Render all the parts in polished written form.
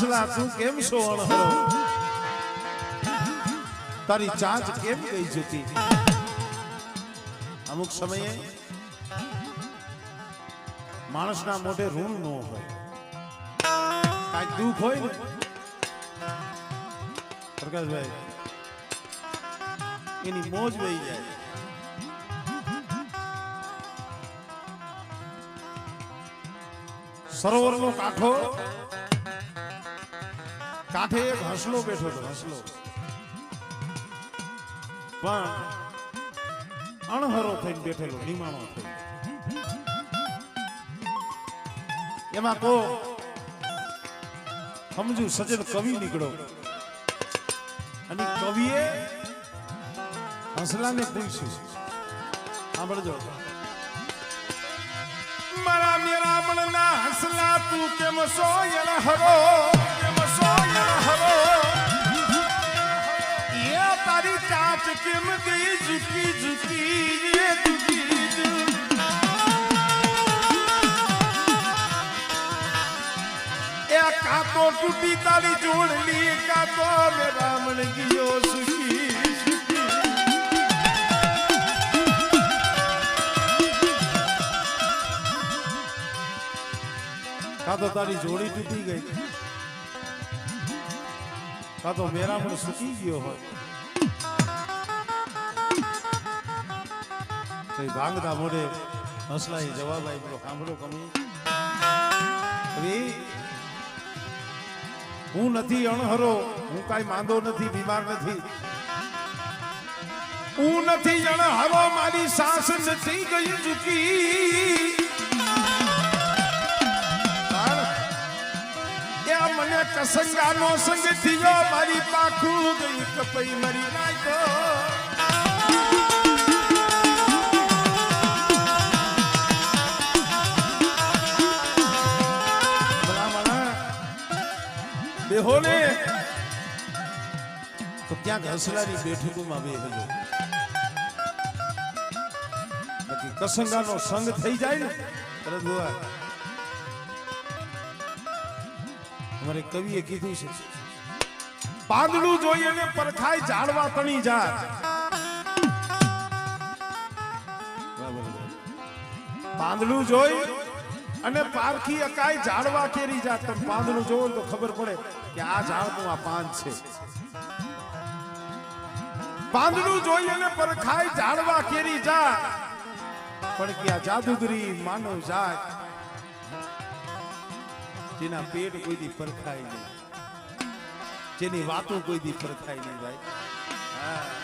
હસલા તું કેમ છો અણહરો તારી ચાંચ કેમ ગઈ જતી અમુક સમયે માણસના મોઢે ઋણ ન હોય કાંઈક દુઃખ હોય ને પ્રકાશભાઈ એની મોજ વહી જાય સરોવરનો કાંઠો કાંઠે એક હસલો બેઠો હતો હસલો પણ અણહરો થઈને બેઠેલો નિમાણો થઈને એમાં કો સમજુ સજન કવિ નીકળ્યો અને કવિએ હસલાને પૂછ્યું સાંભળજો મારા મેરા મનના હસલા તું કેમ સોયલ હરો એ તારી ચાચ કેમ ગઈ ઝુકી ઝુકી એ કાતો તૂટી તારી જોડલી કાતો મેરા મન ગયો સુખી કાતો તારી જોડી તૂટી ગઈ કાતો મેરા મન સુખી ગયો હોય તો ભાંગતા મોઢે હસલાઈ જવાબ આપ્યો સાંભળો કમી હું નથી અણહરો હું કાઈ માંદો નથી બીમાર નથી હું નથી અણહરો મારી સાસ નથી ગઈ ઝૂકી મને કસંગાનો સંગ થયો મારી પાખું ગઈ કપઈ મરી નાખ્યો બેહોને તો ક્યાંક હસલાની બેઠકોમાં બેહજો બાકી કસંગાનો સંગ થઈ જાય ને તરત જોવા અમારે કવિએ કીધું છે પાંદડું જોઈ અને પરખાય ઝાડવા તણી જાત પાંદડું જોઈ અને પારખી અકાય ઝાડવા કેરી જાત તમે પાંદડું જોવો તો ખબર પડે કે આ ઝાડનું આ પાન છે પાંદડું જોઈ અને પરખાય ઝાડવા કેરી જાત પણ કે આ જાદુગરી માનવ જાત જેના પેટ કોઈ દી પરખાય નહીં જેની વાતો કોઈ દી પરખાય નહીં ભાઈ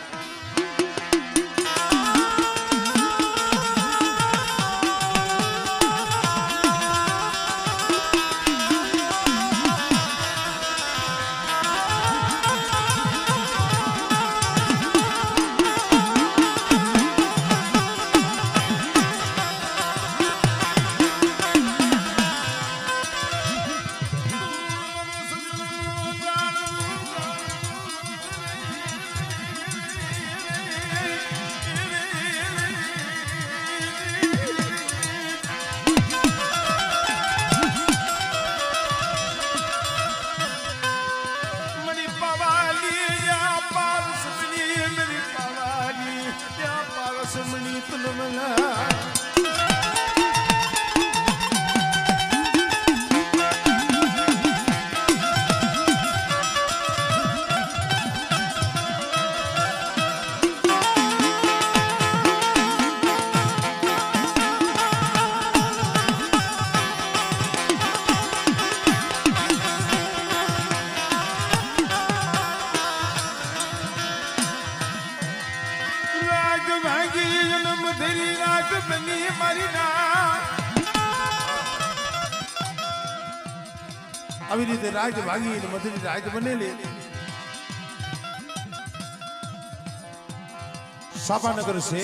આવી રીતે રાજ ભાગી મધુરી રાજ બનેલી સાપાનગર છે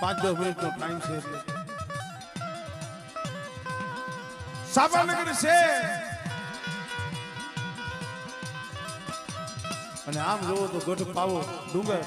5-10 મિનિટનો ટાઈમ છે એટલે સાપાનગર છે અને આમ જોવો તો ગઢ પાવો ડુંગર